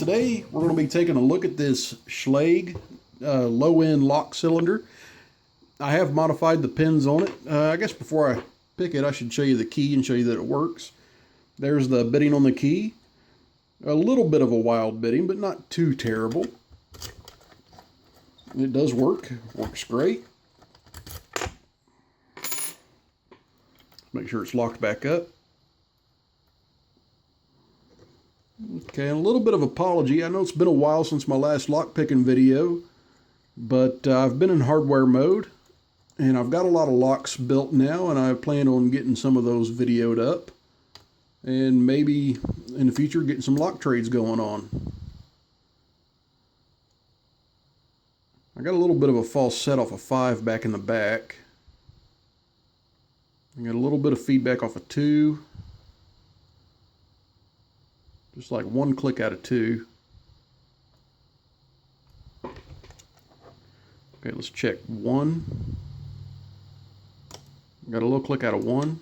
Today we're going to be taking a look at this Schlage low-end lock cylinder. I have modified the pins on it. I guess before I pick it, I should show you the key and show you that it works. There's the bitting on the key. A little bit of a wild bitting, but not too terrible. It does work. Works great. Make sure it's locked back up. Okay, and a little bit of apology. I know it's been a while since my last lock picking video, but I've been in hardware mode, and I've got a lot of locks built now, and I plan on getting some of those videoed up, and maybe in the future getting some lock trades going on. I got a little bit of a false set off a 5 back in the back. I got a little bit of feedback off a 2. Just like 1 click out of 2. Okay, let's check 1. Got a little click out of 1.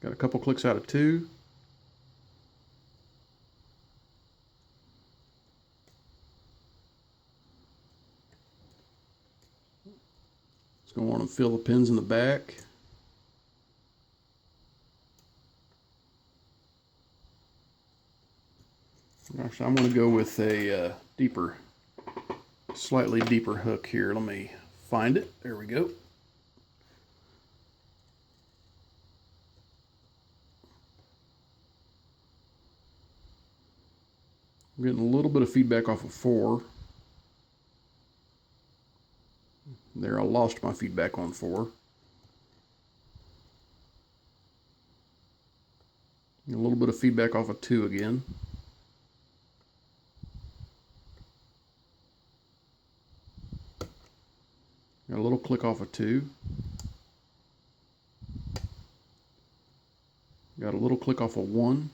Got a couple clicks out of 2. Just gonna want to fill the pins in the back. Actually, I'm going to go with a slightly deeper hook here. Let me find it. There we go. I'm getting a little bit of feedback off of 4. There, I lost my feedback on 4. A little bit of feedback off of 2 again. Got a little click off of 2. Got a little click off of 1.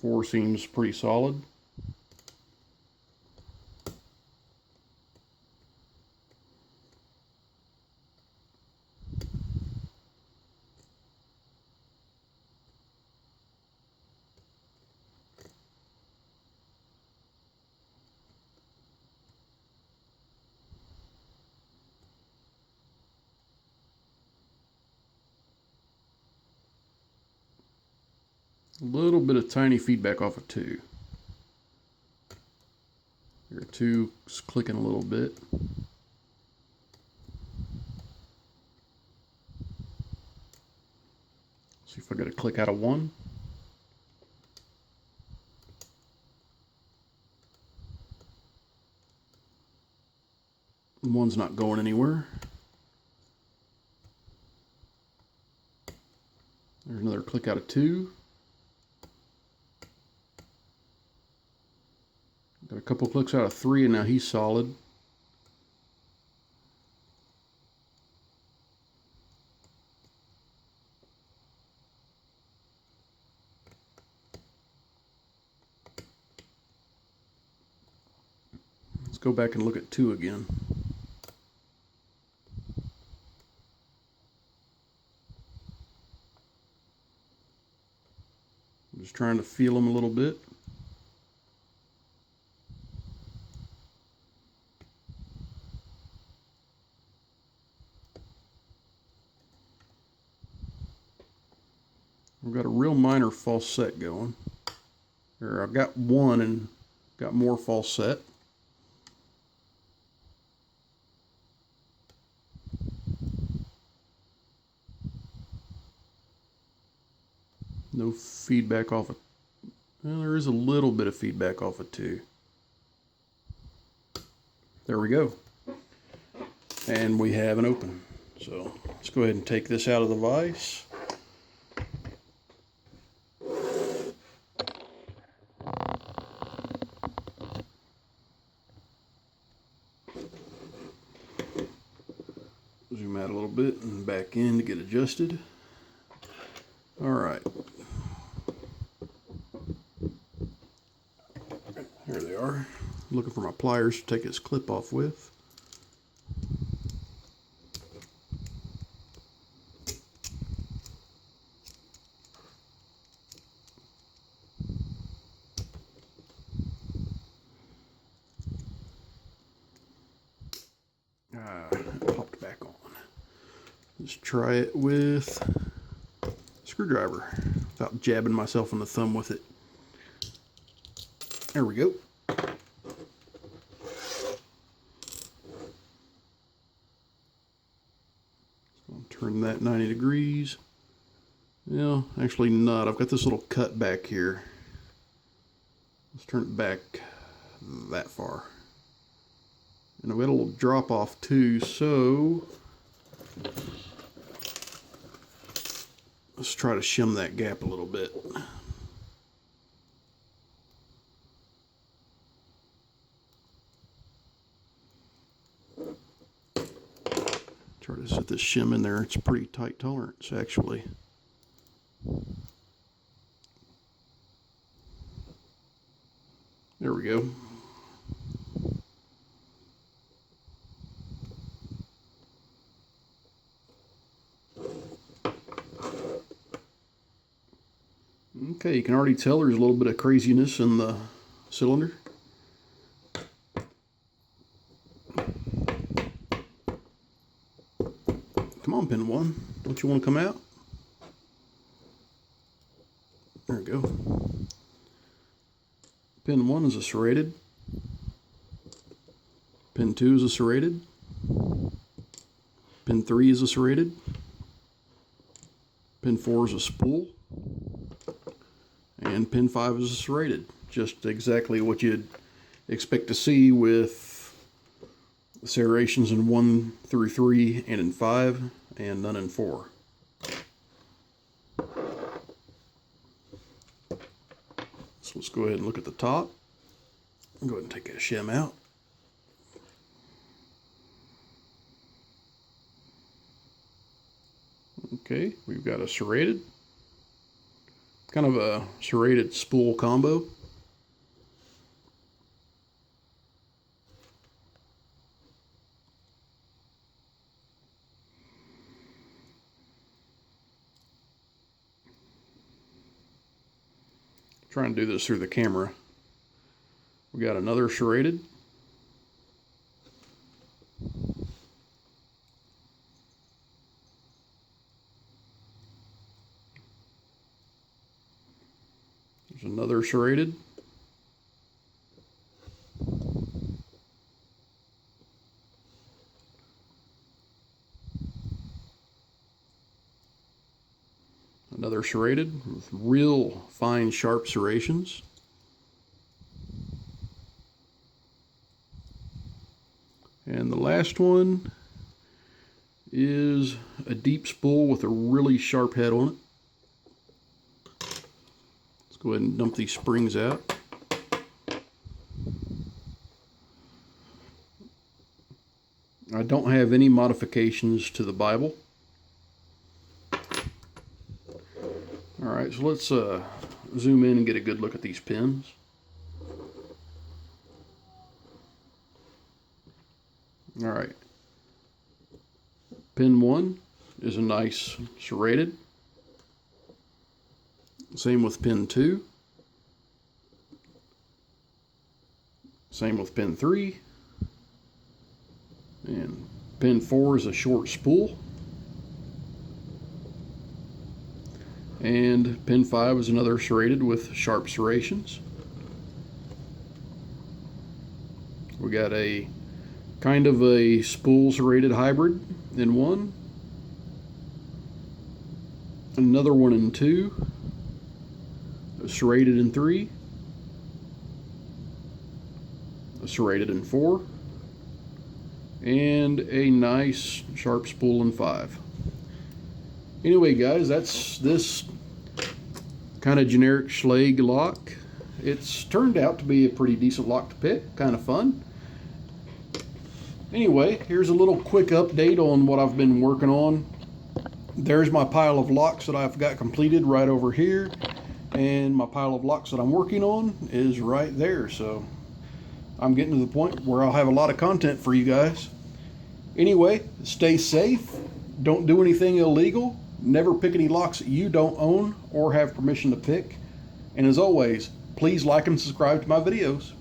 Four seems pretty solid. A little bit of tiny feedback off of 2. Here, 2 is clicking a little bit. See if I get a click out of 1. One's not going anywhere. There's another click out of 2. Got a couple clicks out of 3, and now he's solid. Let's go back and look at 2 again. I'm just trying to feel him a little bit. I've got a real minor false set going. Or I've got 1 and got more false set. No feedback off of, well, there is a little bit of feedback off of 2. There we go. And we have an open. So let's go ahead and take this out of the vise. Zoom out a little bit and back in to get adjusted. All right. There they are. Looking for my pliers to take this clip off with. Let's try it with a screwdriver without jabbing myself in the thumb with it. There we go. Turn that 90 degrees. No, actually not. I've got this little cut back here. Let's turn it back that far. And I've got a little drop off too, so let's try to shim that gap a little bit. Try to set this shim in there. It's pretty tight tolerance, actually. There we go. Okay, you can already tell there's a little bit of craziness in the cylinder. Come on, pin 1. Don't you want to come out? There we go. Pin 1 is a serrated. Pin 2 is a serrated. Pin 3 is a serrated. Pin 4 is a spool. And pin 5 is a serrated. Just exactly what you'd expect to see with serrations in 1 through 3 and in 5 and none in 4. So let's go ahead and look at the top. I'll go ahead and take that shim out. Okay, we've got a serrated. Kind of a serrated spool combo. Trying to do this through the camera. We got another serrated. There's another serrated. Another serrated with real fine, sharp serrations. And the last one is a deep spool with a really sharp head on it. Let's go ahead and dump these springs out. I don't have any modifications to the Bible. Alright, so let's zoom in and get a good look at these pins. Alright, pin 1 is a nice serrated. Same with pin 2. Same with pin 3. And pin 4 is a short spool. And pin 5 is another serrated with sharp serrations. We got a kind of a spool serrated hybrid in 1. Another one in 2. A serrated in 3. A serrated in 4. And a nice sharp spool in 5. Anyway, guys, that's this kind of generic Schlage lock. It's turned out to be a pretty decent lock to pick, kind of fun. Anyway, here's a little quick update on what I've been working on. There's my pile of locks that I've got completed right over here, and my pile of locks that I'm working on is right there. So I'm getting to the point where I'll have a lot of content for you guys. Anyway, stay safe, don't do anything illegal, never pick any locks that you don't own or have permission to pick, and as always, please like and subscribe to my videos.